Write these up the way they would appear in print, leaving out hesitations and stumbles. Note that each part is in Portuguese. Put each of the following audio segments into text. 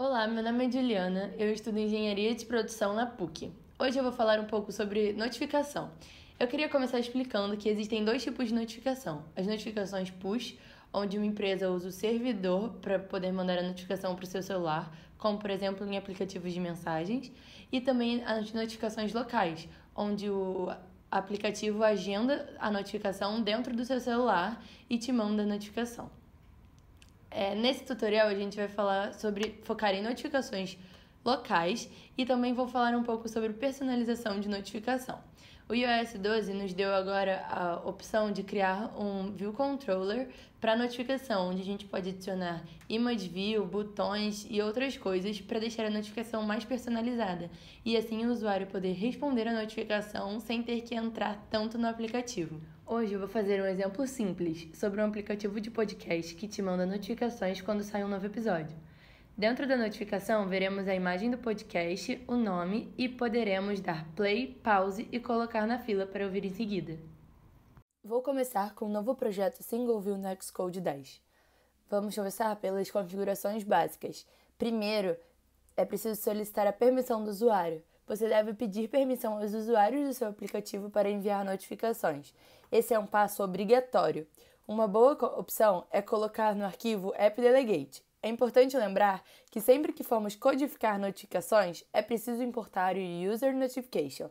Olá, meu nome é Juliana, eu estudo Engenharia de Produção na PUC. Hoje eu vou falar um pouco sobre notificação. Eu queria começar explicando que existem dois tipos de notificação. As notificações push, onde uma empresa usa o servidor para poder mandar a notificação para o seu celular, como por exemplo em aplicativos de mensagens, e também as notificações locais, onde o aplicativo agenda a notificação dentro do seu celular e te manda a notificação. Nesse tutorial a gente vai falar sobre focar em notificações locais e também vou falar um pouco sobre personalização de notificação. O iOS 12 nos deu agora a opção de criar um View Controller para notificação, onde a gente pode adicionar image view, botões e outras coisas para deixar a notificação mais personalizada e assim o usuário poder responder a notificação sem ter que entrar tanto no aplicativo. Hoje eu vou fazer um exemplo simples sobre um aplicativo de podcast que te manda notificações quando sai um novo episódio. Dentro da notificação, veremos a imagem do podcast, o nome e poderemos dar play, pause e colocar na fila para ouvir em seguida. Vou começar com um novo projeto Single View no Xcode 10. Vamos começar pelas configurações básicas. Primeiro, é preciso solicitar a permissão do usuário. Você deve pedir permissão aos usuários do seu aplicativo para enviar notificações. Esse é um passo obrigatório. Uma boa opção é colocar no arquivo AppDelegate. É importante lembrar que sempre que formos codificar notificações, é preciso importar o User Notification.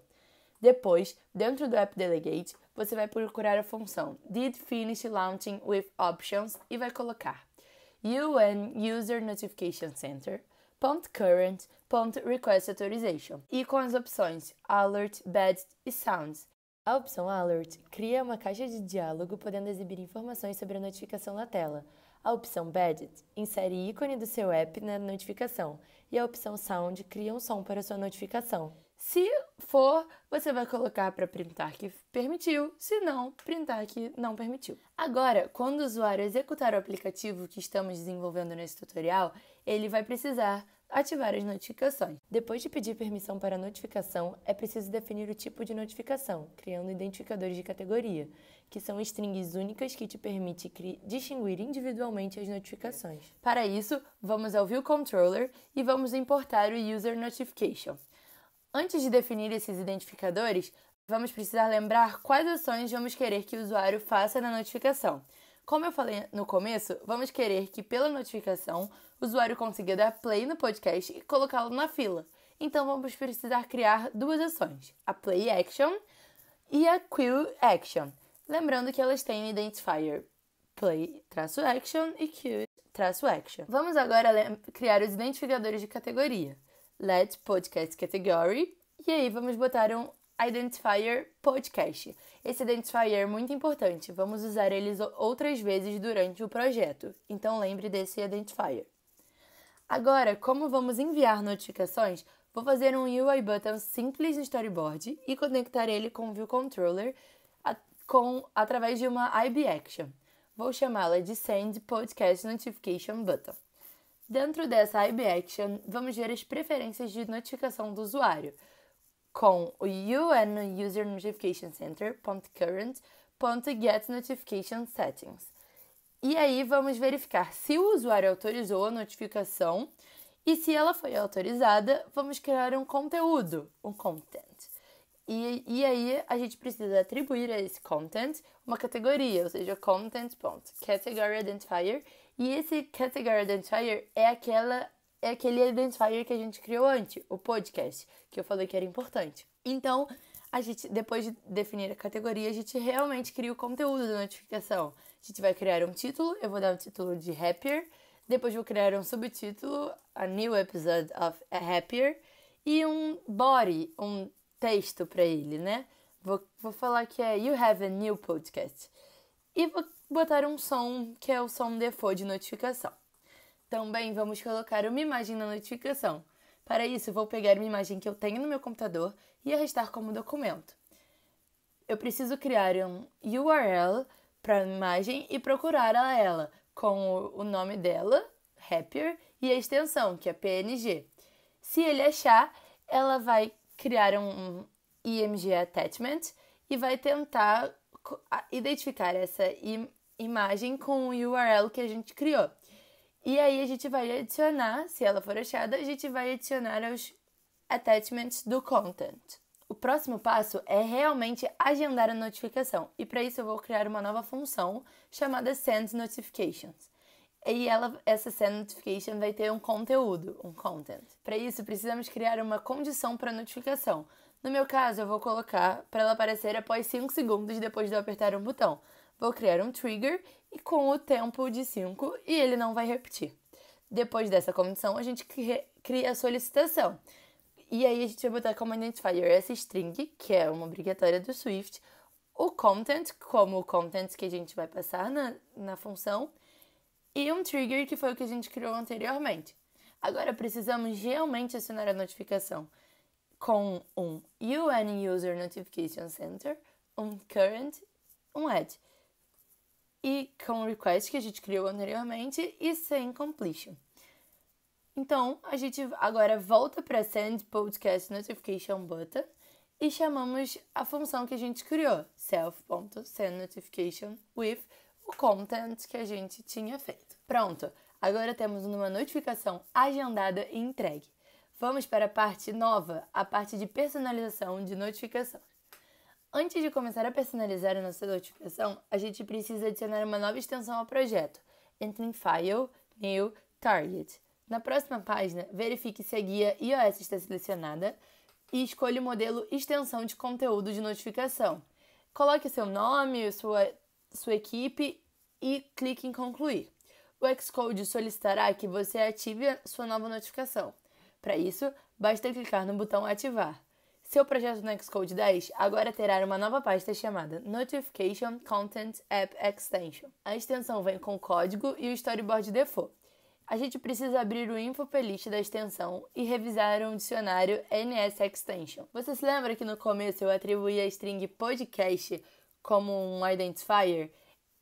Depois, dentro do AppDelegate, você vai procurar a função Did Finish Launching with Options e vai colocar UN User Notification Center, .current, .request authorization e com as opções Alert, Badged e Sounds. A opção Alert cria uma caixa de diálogo podendo exibir informações sobre a notificação na tela. A opção Badged insere ícone do seu app na notificação e a opção Sound cria um som para a sua notificação. Se for, você vai colocar para printar que permitiu, se não, printar que não permitiu. Agora, quando o usuário executar o aplicativo que estamos desenvolvendo nesse tutorial, ele vai precisar ativar as notificações. Depois de pedir permissão para a notificação, é preciso definir o tipo de notificação, criando identificadores de categoria, que são strings únicas que te permitem distinguir individualmente as notificações. Para isso, vamos ao View Controller e vamos importar o User Notification. Antes de definir esses identificadores, vamos precisar lembrar quais ações vamos querer que o usuário faça na notificação. Como eu falei no começo, vamos querer que, pela notificação, o usuário consiga dar play no podcast e colocá-lo na fila. Então, vamos precisar criar duas ações, a Play Action e a Queue Action. Lembrando que elas têm o identifier Play-Action e Queue-Action. Vamos agora criar os identificadores de categoria. Let Podcast Category, e aí vamos botar um identifier podcast. Esse identifier é muito importante, vamos usar eles outras vezes durante o projeto, então lembre desse identifier. Agora, como vamos enviar notificações, vou fazer um UI button simples no storyboard e conectar ele com o View Controller através de uma IB Action. Vou chamá-la de Send Podcast Notification Button. Dentro dessa IB Action, vamos ver as preferências de notificação do usuário, com o UN User Notification Center, .current, .get Notification Settings. E aí vamos verificar se o usuário autorizou a notificação e se ela foi autorizada, vamos criar um conteúdo, um content. E aí a gente precisa atribuir a esse content uma categoria, ou seja, content.category identifier. E esse category identifier é aquele identifier que a gente criou antes, o podcast, que eu falei que era importante. Então, depois de definir a categoria, a gente realmente cria o conteúdo da notificação. A gente vai criar um título, eu vou dar um título de Happier, depois vou criar um subtítulo, A New Episode of Happier, e um body, um texto para ele, né? Vou falar que é You Have a New Podcast. E vou botar um som, que é o som default de notificação. Também vamos colocar uma imagem na notificação. Para isso, vou pegar uma imagem que eu tenho no meu computador e arrastar como documento. Eu preciso criar um URL para a imagem e procurar ela com o nome dela, Happier, e a extensão, que é PNG. Se ele achar, ela vai criar um IMG Attachment e vai tentar identificar essa imagem com o URL que a gente criou. E aí a gente vai adicionar, se ela for achada, a gente vai adicionar os attachments do content. O próximo passo é realmente agendar a notificação. E para isso eu vou criar uma nova função chamada Send Notifications. E essa Send Notification vai ter um conteúdo, um content. Para isso precisamos criar uma condição para a notificação. No meu caso eu vou colocar para ela aparecer após 5 segundos depois de eu apertar um botão. Vou criar um trigger e com o tempo de 5 e ele não vai repetir. Depois dessa condição a gente cria a solicitação. E aí a gente vai botar como identifier essa string, que é uma obrigatória do Swift, o content, como o content que a gente vai passar na função, e um trigger, que foi o que a gente criou anteriormente. Agora precisamos realmente acionar a notificação com um UN User Notification Center, um current, um add. E com o request que a gente criou anteriormente e sem completion. Então, a gente agora volta para Send Podcast Notification Button e chamamos a função que a gente criou, self.sendNotification with o content que a gente tinha feito. Pronto, agora temos uma notificação agendada e entregue. Vamos para a parte nova, a parte de personalização de notificação. Antes de começar a personalizar a nossa notificação, a gente precisa adicionar uma nova extensão ao projeto. Entre em File, New, Target. Na próxima página, verifique se a guia iOS está selecionada e escolha o modelo extensão de conteúdo de notificação. Coloque seu nome, sua equipe e clique em concluir. O Xcode solicitará que você ative a sua nova notificação. Para isso, basta clicar no botão ativar. Seu projeto no Xcode 10 agora terá uma nova pasta chamada Notification Content App Extension. A extensão vem com o código e o storyboard default. A gente precisa abrir o info playlist da extensão e revisar o dicionário NS Extension. Você se lembra que no começo eu atribuí a string podcast como um identifier?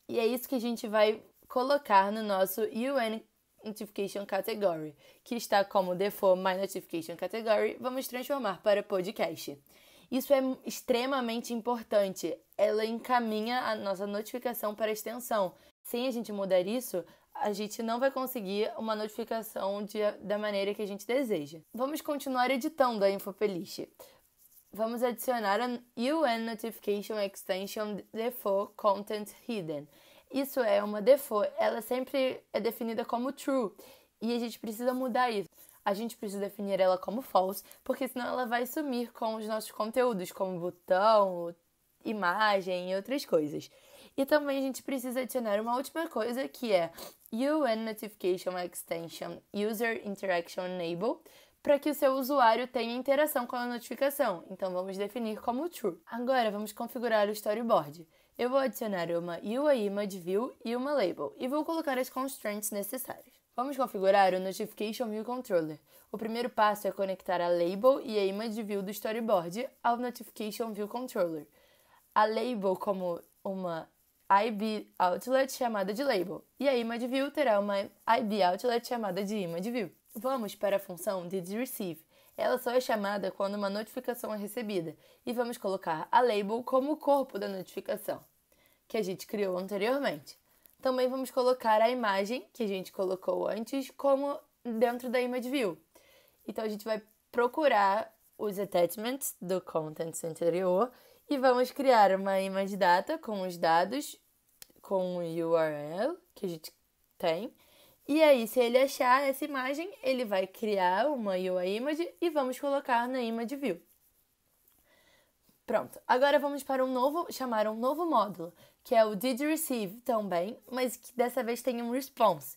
E é isso que a gente vai colocar no nosso UN Notification Category, que está como default My Notification Category, vamos transformar para podcast. Isso é extremamente importante, ela encaminha a nossa notificação para a extensão. Sem a gente mudar isso, a gente não vai conseguir uma notificação da maneira que a gente deseja. Vamos continuar editando a info playlist. Vamos adicionar a UN Notification Extension Default Content Hidden. Isso é uma default, ela sempre é definida como true e a gente precisa mudar isso. A gente precisa definir ela como false, porque senão ela vai sumir com os nossos conteúdos, como botão, imagem e outras coisas. E também a gente precisa adicionar uma última coisa, que é UN Notification Extension User Interaction Enable, para que o seu usuário tenha interação com a notificação. Então vamos definir como true. Agora vamos configurar o storyboard. Eu vou adicionar uma UI Image View e uma Label, e vou colocar as constraints necessárias. Vamos configurar o Notification View Controller. O primeiro passo é conectar a Label e a Image View do storyboard ao Notification View Controller. A Label como uma IB Outlet chamada de Label, e a Image View terá uma IB Outlet chamada de Image View. Vamos para a função didReceive. Ela só é chamada quando uma notificação é recebida, e vamos colocar a Label como o corpo da notificação, que a gente criou anteriormente. Também vamos colocar a imagem, que a gente colocou antes, como dentro da Image View. Então a gente vai procurar os attachments do content anterior, e vamos criar uma image data com os dados, com o URL que a gente tem. E aí, se ele achar essa imagem, ele vai criar uma UI image e vamos colocar na image view. Pronto. Agora vamos para chamar um novo módulo, que é o didReceive também, mas que dessa vez tem um response.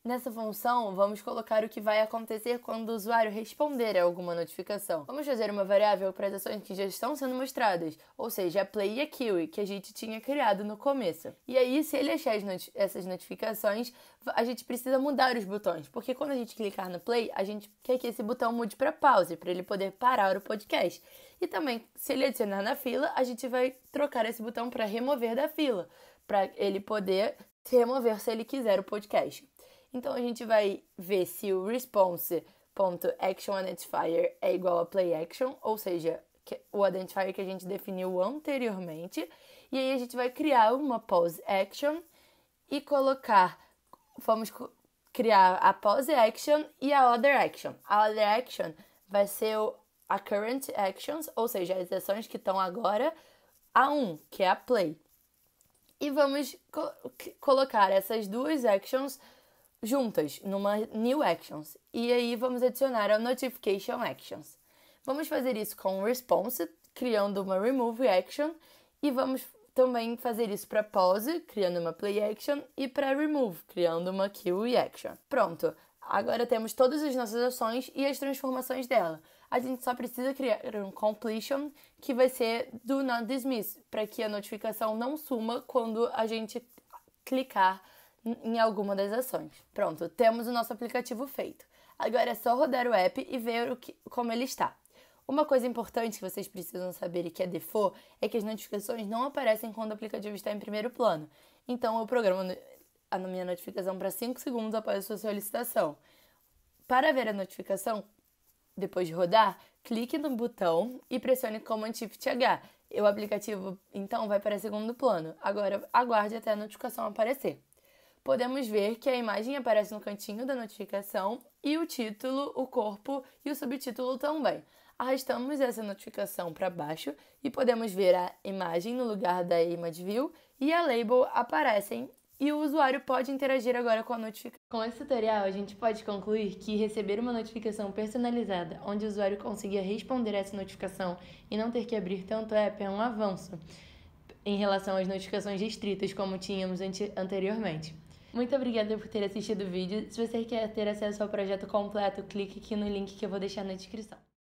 Nessa função, vamos colocar o que vai acontecer quando o usuário responder a alguma notificação. Vamos fazer uma variável para as ações que já estão sendo mostradas, ou seja, a play e a kill, que a gente tinha criado no começo. E aí, se ele achar essas notificações, a gente precisa mudar os botões, porque quando a gente clicar no play, a gente quer que esse botão mude para pause, para ele poder parar o podcast. E também, se ele adicionar na fila, a gente vai trocar esse botão para remover da fila, para ele poder se remover se ele quiser o podcast. Então, a gente vai ver se o response.actionIdentifier é igual a playAction, ou seja, o identifier que a gente definiu anteriormente. E aí, a gente vai criar uma pause action e vamos criar a pause action e a other action. A other action vai ser a current actions, ou seja, as ações que estão agora, a 1, que é a play. E vamos colocar essas duas actions juntas, numa new actions. E aí vamos adicionar a notification actions. Vamos fazer isso com response, criando uma remove action, e vamos também fazer isso para pause, criando uma play action, e para remove, criando uma QE action. Pronto, agora temos todas as nossas ações e as transformações dela. A gente só precisa criar um completion, que vai ser do not dismiss, para que a notificação não suma quando a gente clicar em alguma das ações. Pronto, temos o nosso aplicativo feito. Agora é só rodar o app e ver como ele está. Uma coisa importante que vocês precisam saber e que é default é que as notificações não aparecem quando o aplicativo está em primeiro plano. Então eu programo a minha notificação para 5 segundos após a sua solicitação. Para ver a notificação, depois de rodar, clique no botão e pressione Command Shift H. O aplicativo, então, vai para segundo plano. Agora, aguarde até a notificação aparecer. Podemos ver que a imagem aparece no cantinho da notificação e o título, o corpo e o subtítulo também. Arrastamos essa notificação para baixo e podemos ver a imagem no lugar da Image View e a label aparecem e o usuário pode interagir agora com a notificação. Com esse tutorial, a gente pode concluir que receber uma notificação personalizada, onde o usuário consiga responder essa notificação e não ter que abrir tanto app, é um avanço em relação às notificações restritas, como tínhamos anteriormente. Muito obrigada por ter assistido o vídeo. Se você quer ter acesso ao projeto completo, clique aqui no link que eu vou deixar na descrição.